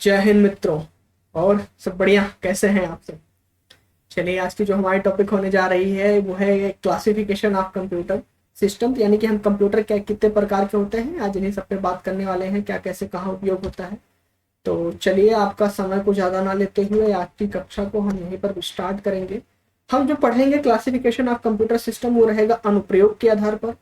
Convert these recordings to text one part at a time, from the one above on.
जय हिंद मित्रों। और सब बढ़िया, कैसे हैं आप सब? चलिए, आज की जो हमारी टॉपिक होने जा रही है वो है क्लासिफिकेशन ऑफ कंप्यूटर सिस्टम, यानी कि हम कंप्यूटर क्या कितने प्रकार के होते हैं, आज इन्हीं सब पे बात करने वाले हैं, क्या कैसे कहाँ उपयोग होता है। तो चलिए, आपका समय को ज़्यादा ना लेते हुए आज की कक्षा को हम यहीं पर स्टार्ट करेंगे। हम जो पढ़ेंगे क्लासिफिकेशन ऑफ कंप्यूटर सिस्टम वो रहेगा अनुप्रयोग के आधार पर।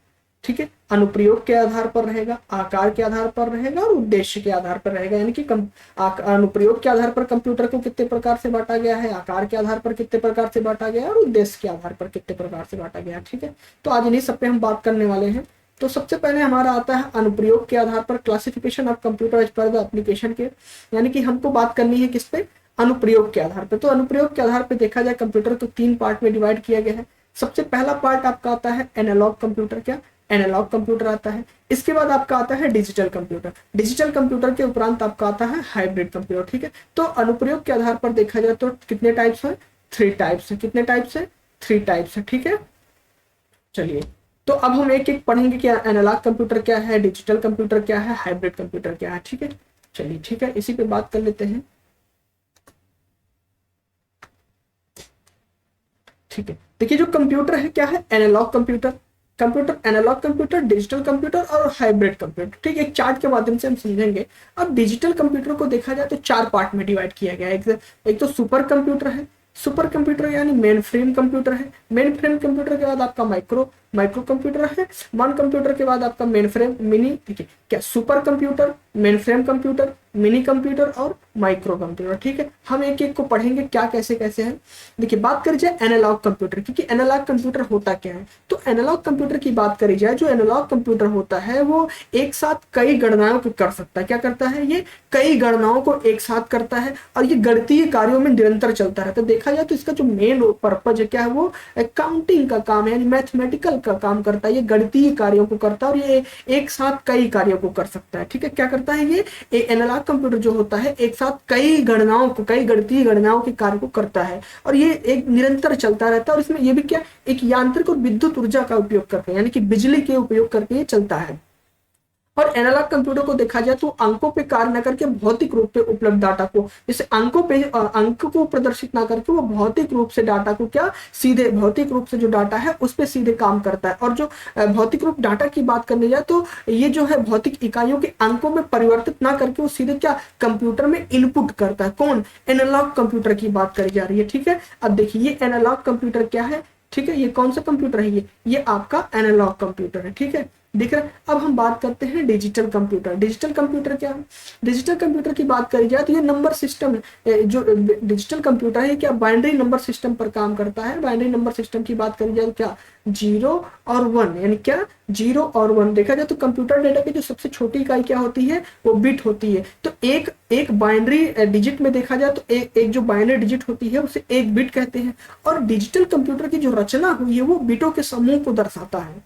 ठीक है, अनुप्रयोग के आधार पर रहेगा, आकार के आधार पर रहेगा और उद्देश्य के आधार पर रहेगा। यानी कि अनुप्रयोग के आधार पर कंप्यूटर को कितने प्रकार से बांटा गया है, आकार के आधार पर कितने प्रकार से बांटा गया है और उद्देश्य के आधार पर कितने प्रकार से बांटा गया है। ठीक है, तो आज इन्हीं सब पे हम बात करने वाले हैं। तो सबसे पहले हमारा आता है अनुप्रयोग के आधार पर classification of computer as per the application के। यानी कि हमको बात करनी है किस पे? अनुप्रयोग के आधार पर। तो अनुप्रयोग के आधार पर देखा जाए कंप्यूटर को तीन पार्ट में डिवाइड किया गया है। सबसे पहला पार्ट आपका आता है एनालॉग कंप्यूटर। क्या? एनालॉग कंप्यूटर आता है। इसके बाद आपका आता है डिजिटल कंप्यूटर। डिजिटल कंप्यूटर के उपरांत आपका आता है हाइब्रिड कंप्यूटर। ठीक है, तो अनुप्रयोग के आधार पर देखा जाए तो कितने टाइप्स है? थ्री टाइप्स है। कितने टाइप्स है? थ्री टाइप्स है। ठीक है, चलिए, तो अब हम एक एक पढ़ेंगे कि एनालॉग कंप्यूटर क्या है, डिजिटल कंप्यूटर क्या है, हाइब्रिड कंप्यूटर क्या है। ठीक है, चलिए ठीक है, इसी पे बात कर लेते हैं। ठीक है, देखिए जो कंप्यूटर है क्या है? Analogue computer. Computer analogue computer, digital computer और हाइब्रिड कंप्यूटर। ठीक है, एक चार्ट के माध्यम से हम समझेंगे। अब डिजिटल कंप्यूटर को देखा जाए तो चार पार्ट में डिवाइड किया गया है। एक तो सुपर कंप्यूटर है। सुपर कंप्यूटर यानी मेन फ्रेम कंप्यूटर है। मेन फ्रेम कंप्यूटर के बाद आपका माइक्रो माइक्रो कंप्यूटर है। वन कंप्यूटर के बाद आपका मेन फ्रेम मिनी। देखिए क्या, super computer, main frame computer, mini computer और माइक्रो कंप्यूटर। ठीक है, हम एक एक को पढ़ेंगे क्या कैसे कैसे है। देखिए, बात करी जाए एनालॉग कंप्यूटर की कि एनालॉग कंप्यूटर होता क्या है। तो एनालॉग कंप्यूटर की बात करी जाए, जो एनालॉग कंप्यूटर होता है वो एक साथ कई गणनाओं को कर सकता है। क्या करता है ये? कई गणनाओं को एक साथ करता है और ये गणितीय कार्यों में निरंतर चलता रहता है। देखा जाए तो इसका जो मेन पर्पज है क्या है, वो काउंटिंग का काम है, यानी मैथमेटिकल का काम करता है। ये गणितीय कार्यों को करता है और ये एक साथ कई कार्यों को कर सकता है। ठीक है, क्या करता है ये? एनालॉग कंप्यूटर जो होता है एक साथ कई गणनाओं को, कई गणितीय गणनाओं के कार्य को करता है और ये एक निरंतर चलता रहता है। और इसमें ये भी क्या, एक यांत्रिक और विद्युत ऊर्जा का उपयोग करते हैं, यानी कि बिजली के उपयोग करके ये चलता है। और एनालॉग कंप्यूटर को देखा जाए तो अंकों पे कार्य न करके भौतिक रूप पे उपलब्ध डाटा को, जैसे अंकों पे अंक को प्रदर्शित ना करके वो भौतिक रूप से डाटा को क्या, सीधे भौतिक रूप से जो डाटा है उस पे सीधे काम करता है। और जो भौतिक रूप डाटा की बात करने जाए तो ये जो है भौतिक इकाइयों के अंकों में परिवर्तित ना करके वो सीधे क्या, कंप्यूटर में इनपुट करता है। कौन? एनालॉग कंप्यूटर की बात करी जा रही है। ठीक है, अब देखिए ये एनालॉग कंप्यूटर क्या है। ठीक है, ये कौन सा कंप्यूटर है? ये आपका एनालॉग कंप्यूटर है। ठीक है, दिख रहा है। अब हम बात करते हैं डिजिटल कंप्यूटर। डिजिटल कंप्यूटर क्या है? डिजिटल कंप्यूटर की बात करी जाए तो ये नंबर सिस्टम है। जो डिजिटल कंप्यूटर है क्या, बाइनरी नंबर सिस्टम पर काम करता है। बाइनरी नंबर सिस्टम की बात करी जाए तो क्या, जीरो और वन, यानी क्या, जीरो और वन। देखा जाए तो कंप्यूटर डेटा की जो सबसे छोटी इकाई क्या होती है, वो बिट होती है। तो एक एक बाइनरी डिजिट में देखा जाए तो एक जो बाइनरी डिजिट होती है उसे एक बिट कहते हैं। और डिजिटल कंप्यूटर की जो रचना हुई है वो बिटों के समूह को दर्शाता है।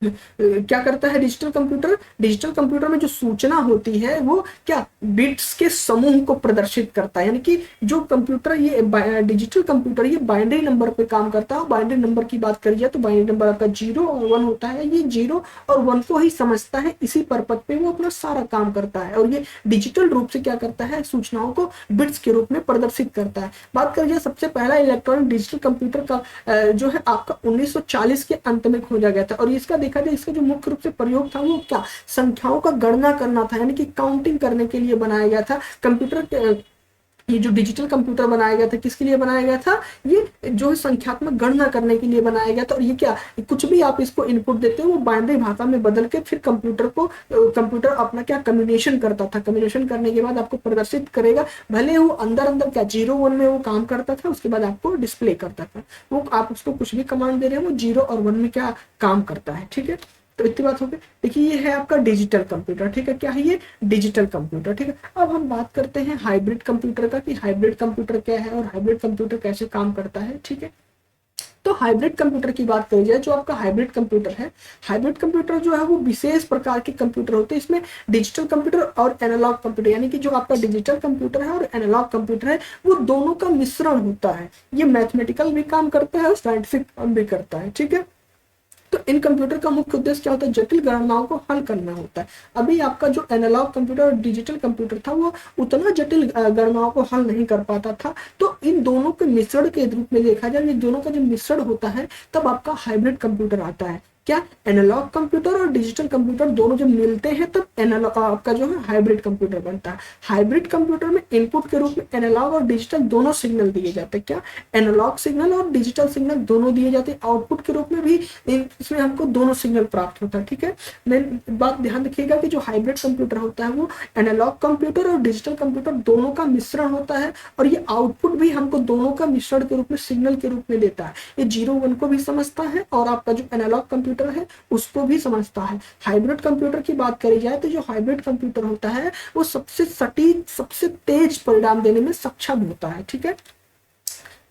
क्या करता है डिजिटल कंप्यूटर? डिजिटल कंप्यूटर में जो सूचना होती है वो क्या, बिट्स के समूह को प्रदर्शित करता है। यानी कि जो कंप्यूटर, ये डिजिटल कंप्यूटर ये बाइनरी नंबर पे काम करता है। बाइनरी नंबर की बात करी जाए तो बाइनरी नंबर आपका जीरो और वन होता है। ये जीरो और वन को ही समझता है, इसी पर्पज पे वो अपना सारा काम करता है। और ये डिजिटल रूप से क्या करता है, सूचनाओं को बिट्स के रूप में प्रदर्शित करता है। बात करी जाए सबसे पहला इलेक्ट्रॉनिक डिजिटल कंप्यूटर का जो है आपका 1940 के अंत में खोजा गया था। और इसका देखा जाए, इसका जो मुख्य रूप से प्रयोग था वो क्या, संख्याओं का गणना करना था, यानी कि काउंटिंग करने के लिए बनाया गया था। कंप्यूटर के ये जो डिजिटल कंप्यूटर बनाया गया था किसके लिए बनाया गया था? ये जो संख्यात्मक गणना करने के लिए बनाया गया था। और ये क्या, कुछ भी आप इसको इनपुट देते हो वो बाइनरी भाषा में बदल के फिर कंप्यूटर अपना क्या, कम्युनिकेशन करता था। कम्युनिकेशन करने के बाद आपको प्रदर्शित करेगा, भले वो अंदर अंदर क्या, जीरो वन में वो काम करता था, उसके बाद आपको डिस्प्ले करता था। वो आप उसको कुछ भी कमांड दे रहे हैं वो जीरो और वन में क्या काम करता है। ठीक है, तो इतनी बात हो गई। देखिए ये है आपका डिजिटल कंप्यूटर। ठीक है, क्या है ये? Digital computer. ठीक है, अब हम बात करते हैं हाइब्रिड कंप्यूटर का कि हाइब्रिड कंप्यूटर क्या है और हाइब्रिड कंप्यूटर कैसे काम करता है। ठीक है, तो हाइब्रिड कंप्यूटर की बात करी जाए, जो आपका हाइब्रिड कंप्यूटर है, हाइब्रिड कंप्यूटर जो है वो विशेष प्रकार के कंप्यूटर होते हैं। इसमें डिजिटल कंप्यूटर और एनालॉग कंप्यूटर, यानी कि जो आपका डिजिटल कंप्यूटर है और एनालॉग कंप्यूटर है वो दोनों का मिश्रण होता है। ये मैथमेटिकल भी काम करता है और साइंटिफिक काम भी करता है। ठीक है, तो इन कंप्यूटर का मुख्य उद्देश्य क्या होता है, जटिल गणनाओं को हल करना होता है। अभी आपका जो एनालॉग कंप्यूटर और डिजिटल कंप्यूटर था वो उतना जटिल गणनाओं को हल नहीं कर पाता था। तो इन दोनों के मिश्रण के रूप में देखा जाए, ये दोनों का जब मिश्रण होता है तब आपका हाइब्रिड कंप्यूटर आता है। क्या, एनालॉग कंप्यूटर और डिजिटल कंप्यूटर दोनों जब मिलते हैं तब एनालॉग आपका जो है हाइब्रिड कंप्यूटर बनता है। हाइब्रिड कंप्यूटर में इनपुट के रूप में एनालॉग और डिजिटल दोनों सिग्नल दिए जाते हैं। क्या, एनालॉग सिग्नल और डिजिटल सिग्नल दोनों दिए जाते हैं। आउटपुट के रूप में भी इसमें हमको दोनों सिग्नल प्राप्त होता है। ठीक है, मेन बात ध्यान रखिएगा कि जो हाइब्रिड कंप्यूटर होता है वो एनालॉग कंप्यूटर और डिजिटल कंप्यूटर दोनों का मिश्रण होता है, और ये आउटपुट भी हमको दोनों का मिश्रण के रूप में सिग्नल के रूप में देता है। ये 0-1 को भी समझता है और आपका जो एनालॉग कंप्यूटर है उसको भी समझता है। हाइब्रिड कंप्यूटर की बात करी जाए तो जो हाइब्रिड कंप्यूटर होता है वो सबसे सटीक, सबसे तेज परिणाम देने में सक्षम होता है। ठीक है,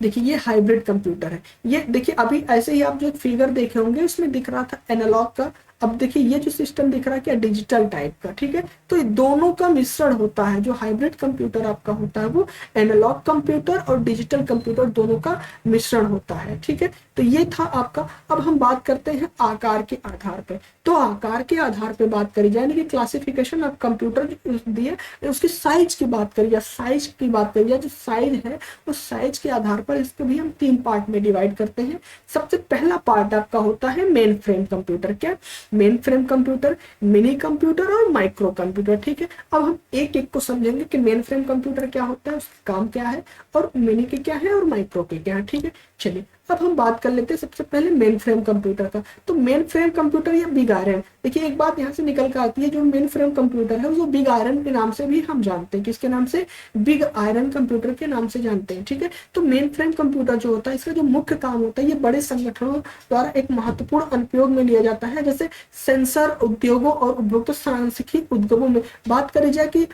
देखिए ये हाइब्रिड कंप्यूटर है। ये देखिए अभी ऐसे ही आप जो फिगर देखे होंगे उसमें दिख रहा था एनालॉग का, अब देखिए ये जो सिस्टम दिख रहा है क्या, डिजिटल टाइप का। ठीक है, तो ये दोनों का मिश्रण होता है। जो हाइब्रिड कंप्यूटर आपका होता है वो एनालॉग कंप्यूटर और डिजिटल कंप्यूटर दोनों का मिश्रण होता है। ठीक है, तो ये था आपका। अब हम बात करते हैं आकार के आधार पर। तो आकार के आधार पर बात करी जाए, यानी कि क्लासिफिकेशन ऑफ कंप्यूटर दिए, उसकी साइज की बात करी जाए, साइज की बात करी जाए, जो साइज है उस साइज के आधार पर इसको भी हम 3 पार्ट में डिवाइड करते हैं। सबसे पहला पार्ट आपका होता है मेन फ्रेम कंप्यूटर। क्या, main frame computer, mini computer और माइक्रो कंप्यूटर। ठीक है, अब हम एक एक को समझेंगे कि मेन फ्रेम कंप्यूटर क्या होता है, उसका काम क्या है, और मिनी के क्या है और माइक्रो के क्या है। ठीक है, चलिए अब हम बात कर लेते हैं सबसे पहले मेन फ्रेम कंप्यूटर का। तो मेन फ्रेम कंप्यूटर या बिग आयरन, देखिए एक बात यहाँ से निकल कर आती है, जो मेन फ्रेम कंप्यूटर है वो बिग आयरन के नाम से भी हम जानते हैं। किसके नाम से, बिग आयरन कंप्यूटर के नाम से जानते हैं। ठीक है, तो मेन फ्रेम कंप्यूटर जो होता है इसका जो मुख्य काम होता है, ये बड़े संगठनों द्वारा एक महत्वपूर्ण अनुप्रयोग में लिया जाता है। जैसे सेंसर उद्योगों और उपभोक्ता सांख्यिकी उद्योगों में बात करी जाए कि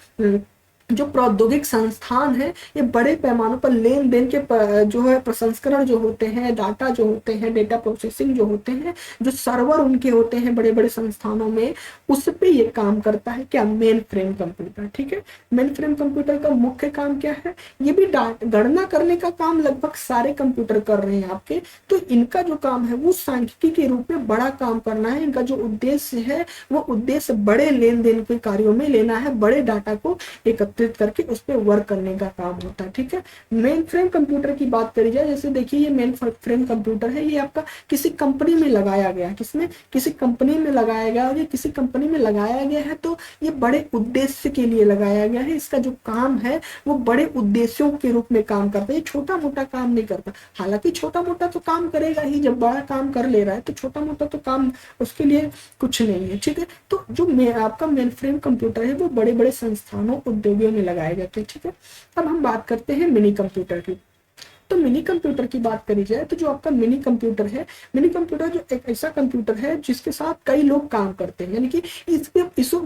जो प्रौद्योगिक संस्थान है ये बड़े पैमानों पर लेन देन के जो है प्रसंस्करण जो होते हैं, डाटा जो होते हैं, डेटा प्रोसेसिंग जो होते हैं, जो सर्वर उनके होते हैं बड़े बड़े संस्थानों में, उस पे ये काम करता है। क्या, मेन फ्रेम कंप्यूटर। ठीक है, मेन फ्रेम कंप्यूटर का मुख्य काम क्या है, ये भी गणना करने का काम लगभग सारे कंप्यूटर कर रहे हैं आपके। तो इनका जो काम है वो सांख्यिकी के रूप में बड़ा काम करना है। इनका जो उद्देश्य है वो उद्देश्य बड़े लेन देन के कार्यों में लेना है, बड़े डाटा को एकत्रित करके उस पर वर्क करने का काम होता है। ठीक है, मेन फ्रेम कंप्यूटर की बात करी जाए, जैसे देखिए ये मेन फ्रेम कंप्यूटर है, ये आपका किसी कंपनी में लगाया गया, किसमें, किसी कंपनी में लगाया गया, और ये किसी कंपनी में लगाया गया है तो ये बड़े उद्देश्य के लिए लगाया गया है। इसका जो काम है वो बड़े उद्देश्यों के रूप में काम करता है, छोटा मोटा काम नहीं करता। हालांकि छोटा मोटा तो काम करेगा ही, जब बड़ा काम कर ले रहा है तो छोटा मोटा तो काम उसके लिए कुछ नहीं है। ठीक है, तो जो आपका मेन फ्रेम कंप्यूटर है वो बड़े बड़े संस्थानों, उद्योगों में लगाए जाते हैं। ठीक है, अब हम बात करते हैं मिनी कंप्यूटर की। तो मिनी कंप्यूटर की बात करी जाए तो जो आपका मिनी कंप्यूटर है, मिनी कंप्यूटर जो एक ऐसा कंप्यूटर है जिसके साथ कई लोग काम करते हैं, यानी कि इसको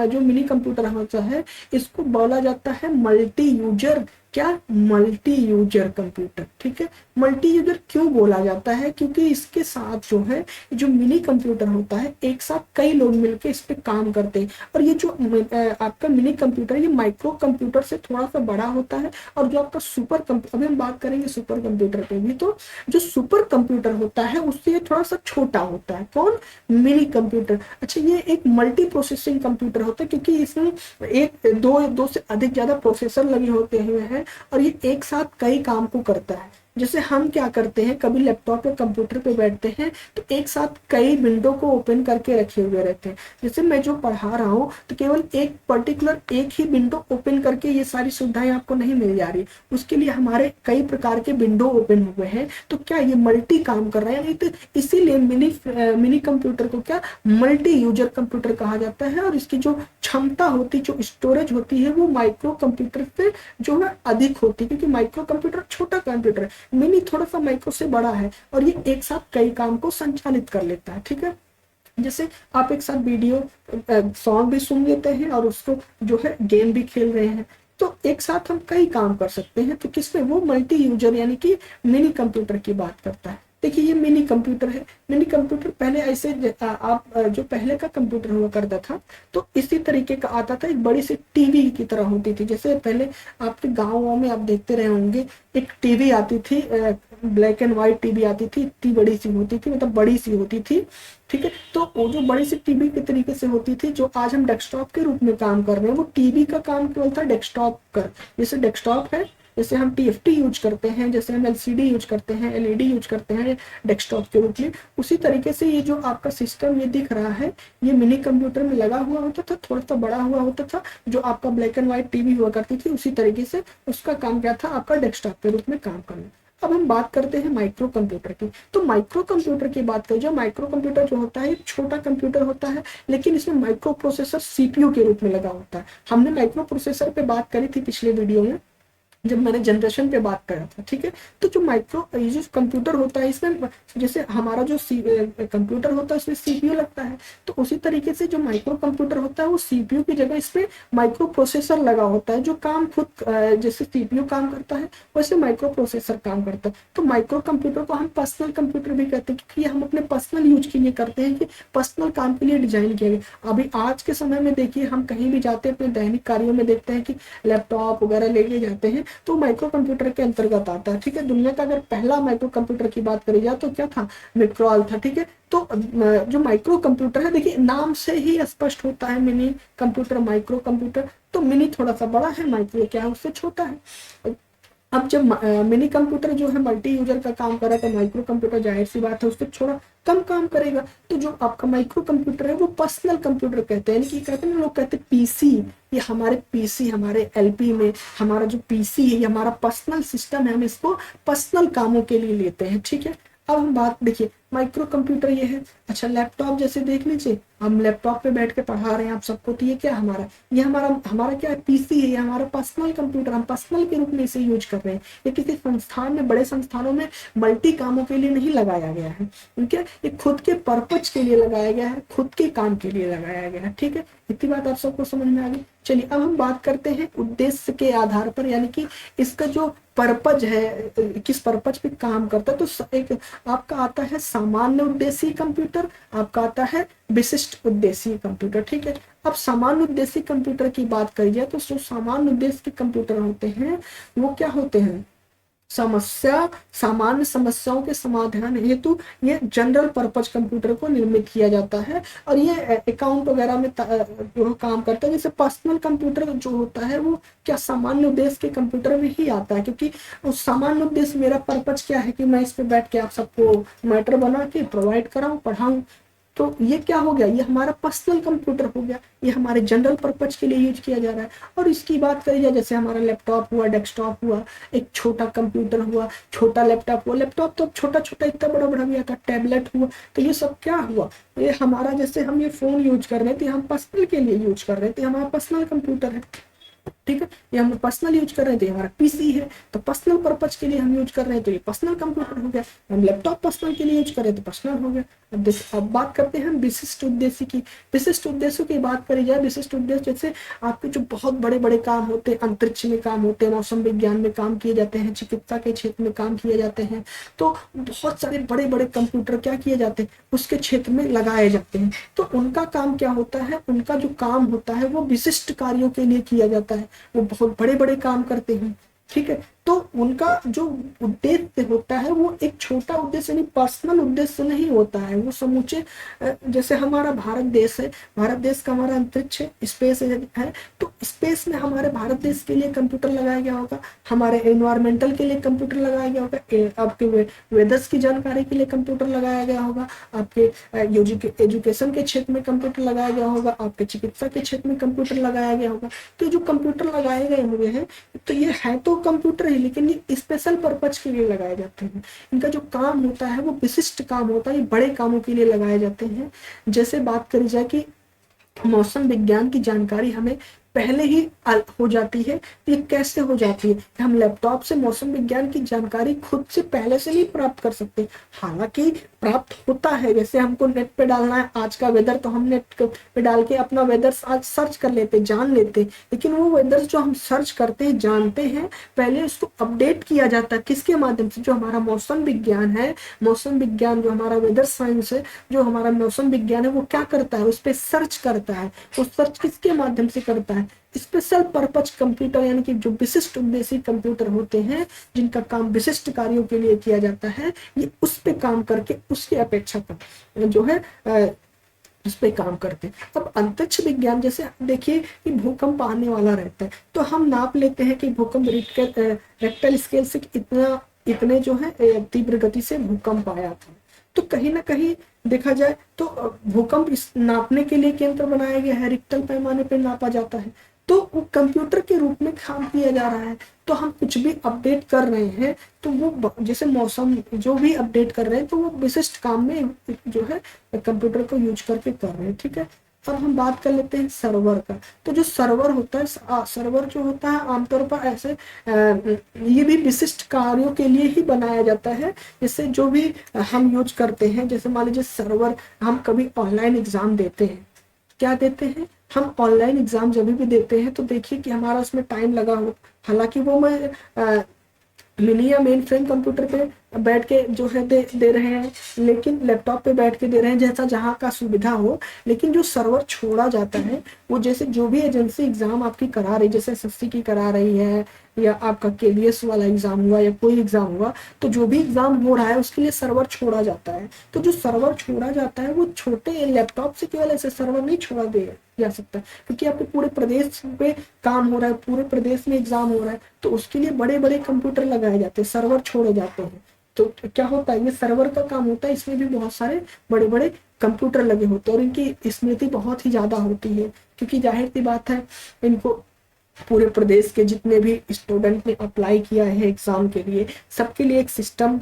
जो मिनी कंप्यूटर होता है इसको बोला जाता है मल्टी यूजर। क्या, मल्टी यूजर कंप्यूटर। ठीक है, मल्टी यूजर क्यों बोला जाता है, क्योंकि इसके साथ जो है जो मिनी कंप्यूटर होता है एक साथ कई लोग मिलकर इस पे काम करते हैं। और ये जो आपका मिनी कंप्यूटर ये माइक्रो कंप्यूटर से थोड़ा सा बड़ा होता है। और जो आपका सुपर कंप्यूटर, अभी हम बात करेंगे सुपर कंप्यूटर पे भी, तो जो सुपर कंप्यूटर होता है उससे ये थोड़ा सा छोटा होता है। कौन, मिनी कंप्यूटर। अच्छा, ये एक मल्टी प्रोसेसिंग कंप्यूटर होता है क्योंकि इसमें दो से अधिक ज्यादा प्रोसेसर लगे होते हैं और ये एक साथ कई काम को करता है। जैसे हम क्या करते हैं, कभी लैपटॉप या कंप्यूटर पे बैठते हैं तो एक साथ कई विंडो को ओपन करके रखे हुए रहते हैं। जैसे मैं जो पढ़ा रहा हूँ तो केवल एक पर्टिकुलर एक ही विंडो ओपन करके ये सारी सुविधाएं आपको नहीं मिल जा रही, उसके लिए हमारे कई प्रकार के विंडो ओपन हुए हैं। तो क्या ये मल्टी काम कर रहे हैं, तो इसीलिए मिनी कंप्यूटर को क्या, मल्टी यूजर कंप्यूटर कहा जाता है। और इसकी जो क्षमता होती, जो स्टोरेज होती है वो माइक्रो कंप्यूटर से जो है अधिक होती है, क्योंकि माइक्रो कंप्यूटर छोटा कंप्यूटर है, मिनी थोड़ा सा माइक्रो से बड़ा है और ये एक साथ कई काम को संचालित कर लेता है। ठीक है, जैसे आप एक साथ वीडियो सॉन्ग भी सुन लेते हैं और उसको जो है गेम भी खेल रहे हैं, तो एक साथ हम कई काम कर सकते हैं। तो किसमें, वो मल्टी यूजर यानी कि मिनी कंप्यूटर की बात करता है। देखिए ये मिनी कंप्यूटर है। मिनी कंप्यूटर पहले ऐसे आप जो पहले का कंप्यूटर हुआ करता था तो इसी तरीके का आता था, एक बड़ी सी टीवी की तरह होती थी। जैसे पहले आपके गाँव में आप देखते रहे होंगे एक टीवी आती थी ब्लैक एंड व्हाइट टीवी आती थी, इतनी बड़ी सी होती थी, मतलब बड़ी सी होती थी, ठीक है। तो वो जो बड़ी सी टीवी के तरीके से होती थी, जो आज हम डेस्कटॉप के रूप में काम कर रहे हैं, वो टीवी का काम केवल था डेस्कटॉप का। जैसे डेस्कटॉप है, जैसे हम टीएफटी यूज करते हैं, जैसे हम एलसीडी यूज करते हैं, एलईडी यूज करते हैं डेस्कटॉप के रूप में, उसी तरीके से ये जो आपका सिस्टम ये दिख रहा है, ये मिनी कंप्यूटर में लगा हुआ होता था, थोड़ा सा बड़ा हुआ होता था, जो आपका ब्लैक एंड व्हाइट टीवी हुआ करती थी, उसी तरीके से उसका काम क्या था, आपका डेस्कटॉप के रूप में काम करना। अब हम बात करते हैं माइक्रो कंप्यूटर की। तो माइक्रो कंप्यूटर की बात करें, जो माइक्रो कंप्यूटर जो होता है, एक छोटा कंप्यूटर होता है, लेकिन इसमें माइक्रो प्रोसेसर सीपीयू के रूप में लगा होता है। हमने माइक्रो प्रोसेसर पे बात करी थी पिछले वीडियो में, जब मैंने जनरेशन पे बात करा था, ठीक है। तो जो माइक्रो ये जो कंप्यूटर होता है, इसमें जैसे हमारा जो कंप्यूटर होता है उसमें सीपीयू लगता है, तो उसी तरीके से जो माइक्रो कंप्यूटर होता है वो सीपीयू की जगह इसमें माइक्रो प्रोसेसर लगा होता है, जो काम खुद जैसे सीपीयू काम करता है वैसे माइक्रो प्रोसेसर काम करता है। तो माइक्रो कंप्यूटर को हम पर्सनल कंप्यूटर भी कहते हैं, क्योंकि हम अपने पर्सनल यूज के लिए करते हैं, कि पर्सनल काम के लिए डिजाइन किया गया। अभी आज के समय में देखिए, हम कहीं भी जाते हैं अपने दैनिक कार्यों में देखते हैं कि लैपटॉप वगैरह लेके जाते हैं, तो माइक्रो कंप्यूटर के अंतर्गत आता है, ठीक है। दुनिया का अगर पहला माइक्रो कंप्यूटर की बात करी जाए तो क्या था, मिक्रोल था, ठीक है। तो जो माइक्रो कंप्यूटर है, देखिए नाम से ही स्पष्ट होता है, मिनी कंप्यूटर, माइक्रो कंप्यूटर। तो मिनी थोड़ा सा बड़ा है, माइक्रो क्या है, उससे छोटा है। अब जब मिनी कंप्यूटर जो है मल्टी यूजर का काम कर रहा है, तो माइक्रो कंप्यूटर जाहिर सी बात है उससे थोड़ा कम काम करेगा। तो जो आपका माइक्रो कंप्यूटर है वो पर्सनल कंप्यूटर कहते हैं, कि कहते हैं ना, लोग कहते हैं पीसी, ये हमारे पीसी, हमारे एलपी में हमारा जो पीसी है, ये हमारा पर्सनल सिस्टम है, हम इसको पर्सनल कामों के लिए लेते हैं, ठीक है। अब हम बात देखिए, माइक्रो कंप्यूटर ये है। अच्छा, लैपटॉप जैसे देख लीजिए, हम लैपटॉप पे बैठ के पढ़ा रहे हैं आप सबको, तो ये क्या हमारा, ये हमारा क्या है, पीसी है, ये हमारा पर्सनल कंप्यूटर, हम पर्सनल के रूप में इसे यूज कर रहे हैं। ये किसी संस्थान में, बड़े संस्थानों में मल्टी कामों के लिए नहीं लगाया गया है, ठीक है। ये खुद के पर्पज के लिए लगाया गया है, खुद के काम के लिए लगाया गया है, ठीक है। इतनी बात आप सबको समझ में आ गई। चलिए अब हम बात करते हैं उद्देश्य के आधार पर, यानी कि इसका जो पर्पज है, किस पर्पज पे काम करता है। तो एक आपका आता है सामान्य उद्देश्य कंप्यूटर, आपका आता है विशिष्ट उद्देश्य कंप्यूटर, ठीक है। अब सामान्य उद्देश्य कंप्यूटर की बात करी जाए, तो जो सामान्य उद्देश्य के कंप्यूटर होते हैं वो क्या होते हैं, सामान्य समस्याओं के समाधान हेतु ये जनरल पर्पज कंप्यूटर को निर्मित किया जाता है, और ये अकाउंट वगैरह में जो काम करता है। जैसे पर्सनल कंप्यूटर जो होता है वो क्या सामान्य उद्देश्य के कंप्यूटर में ही आता है, क्योंकि उस सामान्य उद्देश्य, मेरा पर्पज क्या है कि मैं इस पे बैठ के आप सबको मैटर बना के प्रोवाइड कराऊं, पढ़ाऊं। तो ये क्या हो गया, ये हमारा पर्सनल कंप्यूटर हो गया, ये हमारे जनरल पर्पज के लिए यूज किया जा रहा है। और इसकी बात करी जाए, जैसे हमारा लैपटॉप हुआ, डेस्कटॉप हुआ, एक छोटा कंप्यूटर हुआ, छोटा लैपटॉप हुआ, लैपटॉप तो छोटा छोटा इतना बड़ा बड़ा भी आता, टैबलेट हुआ, तो ये सब क्या हुआ, ये हमारा, जैसे हम ये फोन यूज कर रहे थे, हम पर्सनल के लिए यूज कर रहे थे, हमारा पर्सनल कंप्यूटर है, ठीक है। ये हम पर्सनल यूज कर रहे थे, हमारा पीसी है, तो पर्सनल पर्पज के लिए हम यूज कर रहे हैं, तो ये पर्सनल कंप्यूटर हो गया। हम लैपटॉप पर्सनल के लिए यूज कर रहे हैं, तो पर्सनल हो गया। अब बात करते हैं हम विशिष्ट उद्देश्य की। विशिष्ट उद्देश्यों की बात करी जाए, विशिष्ट उद्देश्य जैसे आपके जो बहुत बड़े बड़े काम होते हैं, अंतरिक्ष में काम होते हैं, मौसम विज्ञान में काम किए जाते हैं, चिकित्सा के क्षेत्र में काम किए जाते हैं, तो बहुत सारे बड़े बड़े कंप्यूटर क्या किए जाते हैं, उसके क्षेत्र में लगाए जाते हैं। तो उनका काम क्या होता है, उनका जो काम होता है वो विशिष्ट कार्यों के लिए किया जाता है, वो बहुत बड़े बड़े काम करते हैं, ठीक है। तो उनका जो उद्देश्य होता है वो एक छोटा उद्देश्य नहीं, पर्सनल उद्देश्य नहीं होता है, वो समूचे, जैसे हमारा भारत देश है, भारत देश का हमारा अंतरिक्ष है, स्पेस है, तो स्पेस में हमारे भारत देश के लिए कंप्यूटर लगाया गया होगा, हमारे एनवायरमेंटल के लिए कंप्यूटर लगाया गया होगा, आपके वेदर्स की जानकारी के लिए कंप्यूटर लगाया गया होगा, आपके एजुकेशन के क्षेत्र में कंप्यूटर लगाया गया होगा, आपके चिकित्सा के क्षेत्र में कंप्यूटर लगाया गया होगा। तो जो कंप्यूटर लगाए गए हुए हैं, तो ये है तो कंप्यूटर है, लेकिन ये स्पेशल पर्पज के लिए लगाए जाते हैं। इनका जो काम होता है वो विशिष्ट काम होता है, ये बड़े कामों के लिए लगाए जाते हैं। जैसे बात करी जाए कि मौसम विज्ञान की जानकारी हमें पहले ही हो जाती है, तो ये कैसे हो जाती है कि हम लैपटॉप से मौसम विज्ञान की जानकारी खुद से पहले से नहीं प्राप्त कर सकते, हालांकि प्राप्त होता है। जैसे हमको नेट पे डालना है आज का वेदर, तो हम नेट पे डाल के अपना वेदर आज सर्च कर लेते, जान लेते, लेकिन वो वेदर जो हम सर्च करते हैं, जानते हैं, पहले उसको अपडेट किया जाता है किसके माध्यम से, जो हमारा मौसम विज्ञान है, मौसम विज्ञान जो हमारा वेदर साइंस है, जो हमारा मौसम विज्ञान है, वो क्या करता है, उस पर सर्च करता है। वो सर्च किसके माध्यम से करता है, है। स्पेशल पर्पज कंप्यूटर यानी कि जो विशिष्ट उद्देश्य कंप्यूटर होते हैं, जिनका काम विशिष्ट कार्यों के लिए किया जाता है, ये उस पे काम करके उसकी अपेक्षा कर जो है उस पे काम करते हैं। अब अंतरिक्ष विज्ञान, जैसे देखिए कि भूकंप आने वाला रहता है, तो हम नाप लेते हैं कि भूकंप रेक्टर स्केल से इतने जो है तीव्र गति से भूकंप आया था। तो कहीं ना कहीं देखा जाए तो भूकंप इस नापने के लिए यंत्र बनाया गया है, रिक्टर पैमाने पर नापा जाता है, तो वो कंप्यूटर के रूप में काम किया जा रहा है। तो हम कुछ भी अपडेट कर रहे हैं तो वो जैसे मौसम जो भी अपडेट कर रहे हैं तो वो विशिष्ट काम में जो है कंप्यूटर को यूज करके कर रहे हैं, ठीक है। अब हम बात कर लेते हैं सर्वर का। तो जो सर्वर होता है, सर्वर जो होता है आमतौर पर ऐसे ये भी विशिष्ट कार्यों के लिए ही बनाया जाता है। जैसे जो भी हम यूज करते हैं, जैसे मान लीजिए सर्वर, हम कभी ऑनलाइन एग्जाम देते हैं, क्या देते हैं हम ऑनलाइन एग्जाम जब भी देते हैं तो देखिए कि हमारा उसमें टाइम लगा हो, हालांकि वो मैं मिनी या मेन फ्रेम कंप्यूटर पे बैठ के जो है दे रहे हैं, लेकिन लैपटॉप पे बैठ के दे रहे हैं, जैसा जहाँ का सुविधा हो। लेकिन जो सर्वर छोड़ा जाता है वो जैसे जो भी एजेंसी एग्जाम आपकी करा रही, जैसे एसएससी की करा रही है या आपका केबीएस वाला एग्जाम हुआ या कोई एग्जाम हुआ, तो जो भी एग्जाम हो रहा है उसके लिए सर्वर छोड़ा जाता है। तो जो सर्वर छोड़ा जाता है वो छोटे लैपटॉप से केवल ऐसे सर्वर नहीं छोड़ा दे जा सकता, क्योंकि आपके पूरे प्रदेश पे काम हो रहा है, पूरे प्रदेश में एग्जाम हो रहा है, तो उसके लिए बड़े बड़े कंप्यूटर लगाए जाते हैं, सर्वर छोड़े जाते हैं। तो क्या होता है, ये सर्वर का काम होता है, इसमें भी बहुत सारे बड़े बड़े कंप्यूटर लगे होते हैं और इनकी स्मृति बहुत ही ज्यादा होती है, क्योंकि जाहिर सी बात है इनको पूरे प्रदेश के जितने भी स्टूडेंट ने अप्लाई किया है एग्जाम के लिए, सबके लिए एक सिस्टम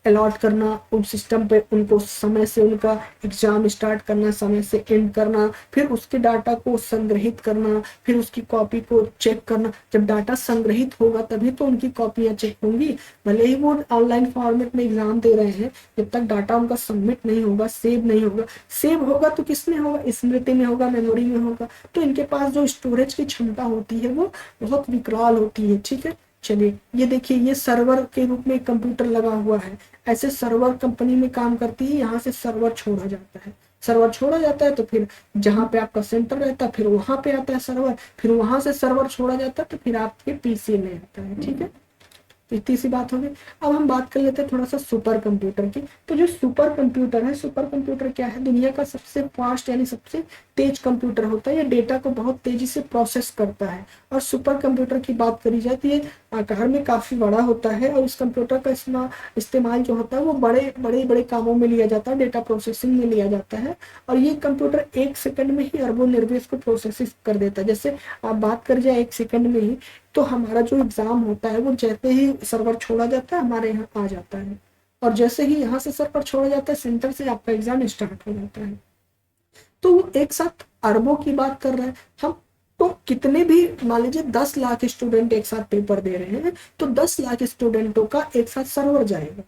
अलॉट करना, उन सिस्टम पे उनको समय से उनका एग्जाम स्टार्ट करना, समय से एंड करना, फिर उसके डाटा को संग्रहित करना, फिर उसकी कॉपी को चेक करना। जब डाटा संग्रहित होगा तभी तो उनकी कॉपियां चेक होंगी, भले ही वो ऑनलाइन फॉर्मेट में एग्जाम दे रहे हैं, जब तक डाटा उनका सबमिट नहीं होगा, सेव नहीं होगा। सेव होगा तो किस में होगा, स्मृति में होगा, मेमोरी में होगा। तो इनके पास जो स्टोरेज की क्षमता होती है वो बहुत विकराल होती है, ठीक है। चलिए ये देखिए, ये सर्वर के रूप में कंप्यूटर लगा हुआ है। ऐसे सर्वर कंपनी में काम करती है, यहाँ से सर्वर छोड़ा जाता है। सर्वर छोड़ा जाता है तो फिर जहाँ पे आपका सेंटर रहता है फिर वहां पे आता है सर्वर, फिर वहां से सर्वर छोड़ा जाता है तो फिर आपके पीसी में आता है, ठीक है। तो इतनी सी बात होगी। अब हम बात कर लेते हैं थोड़ा सा सुपर कंप्यूटर की। तो जो सुपर कंप्यूटर है, सुपर कंप्यूटर क्या है, दुनिया का सबसे फास्ट यानी सबसे तेज कंप्यूटर होता है। ये डेटा को बहुत तेजी से प्रोसेस करता है। और सुपर कंप्यूटर की बात करी जाए तो ये आकार में काफी बड़ा होता है और इस कंप्यूटर का इस्तेमाल जो होता है वो बड़े बड़े बड़े कामों में लिया जाता है, डेटा प्रोसेसिंग में लिया जाता है। और ये कंप्यूटर 1 सेकंड में ही अरबों निर्देश को प्रोसेस कर देता है। जैसे आप बात कर जाए 1 सेकंड में ही, तो हमारा जो एग्जाम होता है वो जैसे ही सर्वर छोड़ा जाता है हमारे यहाँ आ जाता है, और जैसे ही यहाँ से सर्वर छोड़ा जाता है सेंटर से आपका एग्जाम स्टार्ट हो जाता है। तो वो एक साथ अरबों की बात कर रहे हैं हम। तो कितने भी मान लीजिए 10 लाख स्टूडेंट एक साथ पेपर दे रहे हैं, तो 10 लाख स्टूडेंटों का एक साथ सर्वर जाएगा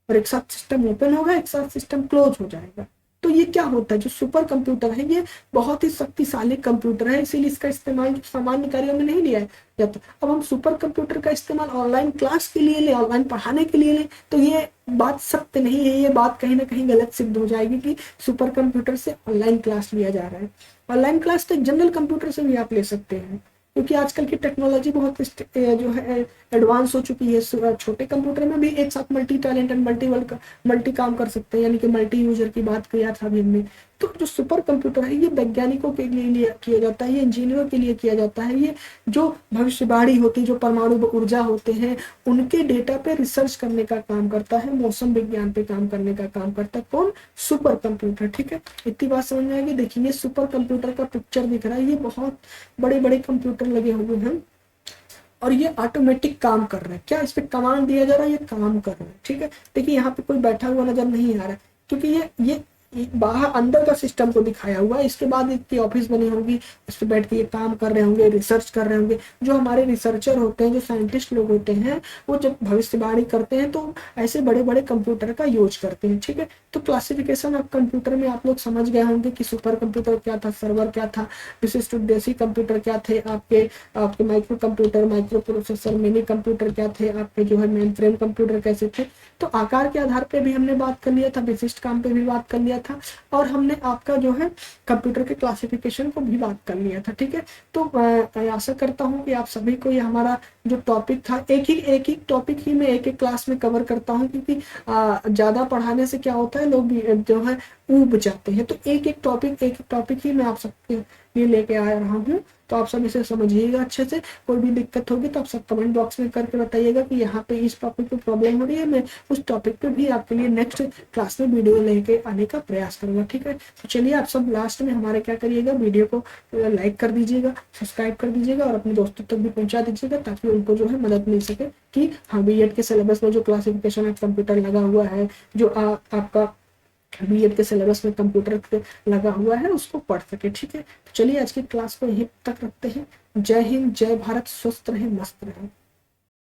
और एक साथ सिस्टम ओपन होगा, एक साथ सिस्टम क्लोज हो जाएगा। तो ये क्या होता है, जो सुपर कंप्यूटर है ये बहुत ही शक्तिशाली कंप्यूटर है, इसीलिए इसका इस्तेमाल सामान्य कार्यों में नहीं लिया जाता। अब हम सुपर कंप्यूटर का इस्तेमाल ऑनलाइन क्लास के लिए ले, ऑनलाइन पढ़ाने के लिए ले, तो ये बात सत्य नहीं है, ये बात कहीं ना कहीं गलत सिद्ध हो जाएगी कि सुपर कंप्यूटर से ऑनलाइन क्लास लिया जा रहा है। ऑनलाइन क्लास तो जनरल कंप्यूटर से भी आप ले सकते हैं, क्योंकि आजकल की टेक्नोलॉजी बहुत जो है एडवांस हो चुकी है। छोटे कंप्यूटर में भी एक साथ मल्टी टैलेंट एंड मल्टी काम कर सकते हैं, यानी कि मल्टी यूजर की बात किया था अभी हमने। तो जो सुपर कंप्यूटर है ये वैज्ञानिकों के लिए किया जाता है, ये इंजीनियरों के लिए किया जाता है। ये जो भविष्यवाणी होती है, जो परमाणु ऊर्जा होते हैं, उनके डेटा पे रिसर्च करने का काम करता है, मौसम विज्ञान पे काम करने का काम करता है कौन, सुपर कंप्यूटर, ठीक है। इतनी बात समझ में आएगी। देखिए ये सुपर कंप्यूटर का पिक्चर दिख रहा है, ये बहुत बड़े बड़े कंप्यूटर लगे हुए हैं और ये ऑटोमेटिक काम कर रहे हैं। क्या इस पे कमांड दिया जा रहा है, ये काम कर रहे हैं, ठीक है। देखिए यहाँ पे कोई बैठा हुआ नजर नहीं आ रहा है, क्योंकि ये बाहर अंदर का सिस्टम को दिखाया हुआ है। इसके बाद इसकी ऑफिस बनी होगी, उस पर बैठ के ये काम कर रहे होंगे, रिसर्च कर रहे होंगे। जो हमारे रिसर्चर होते हैं, जो साइंटिस्ट लोग होते हैं, वो जब भविष्यवाणी करते हैं तो ऐसे बड़े बड़े कंप्यूटर का यूज करते हैं, ठीक है। तो क्लासिफिकेशन ऑफ कंप्यूटर में आप लोग समझ गए होंगे कि सुपर कंप्यूटर क्या था, सर्वर क्या था, विशिष्ट उद्देश्य कंप्यूटर क्या थे, आपके micro computer, micro processor, mini computer क्या थे, आपके जो है मेन फ्रेम कंप्यूटर कैसे थे। तो आकार के आधार पे भी हमने बात कर लिया था, विशिष्ट काम पे भी बात कर लिया था। था और हमने आपका जो है कंप्यूटर के क्लासिफिकेशन को भी बात कर लिया था। ठीक है, तो मैं आशा करता हूँ कि आप सभी को ये हमारा जो टॉपिक था, एक ही टॉपिक ही मैं एक क्लास में कवर करता हूँ, क्योंकि ज़्यादा पढ़ाने से क्या होता है, लोग जो है ऊब जाते हैं। तो एक टॉपिक ही मैं आप सबके लिए लेके आ रहा हूँ। तो आप सब इसे समझिएगा अच्छे से। कोई भी दिक्कत होगी तो आप सब कमेंट बॉक्स में करके बताइएगा कि यहाँ पे इस टॉपिक पे प्रॉब्लम हो रही है, मैं उस टॉपिक पे भी आपके लिए नेक्स्ट क्लास में वीडियो लेके आने का प्रयास करूंगा। ठीक है, तो चलिए आप सब लास्ट में हमारे क्या करिएगा, वीडियो को लाइक कर दीजिएगा, सब्सक्राइब कर दीजिएगा और अपने दोस्तों तक भी पहुंचा दीजिएगा, ताकि उनको जो है मदद मिल सके कि हाँ बीएड के सिलेबस में जो क्लासिफिकेशन ऑफ कंप्यूटर लगा हुआ है, जो आपका बीएड के सिलेबस में कंप्यूटर पे लगा हुआ है, उसको पढ़ सके। ठीक है, तो चलिए आज की क्लास को यहीं तक रखते हैं। जय हिंद, जय भारत, स्वस्थ रहे, मस्त रहे।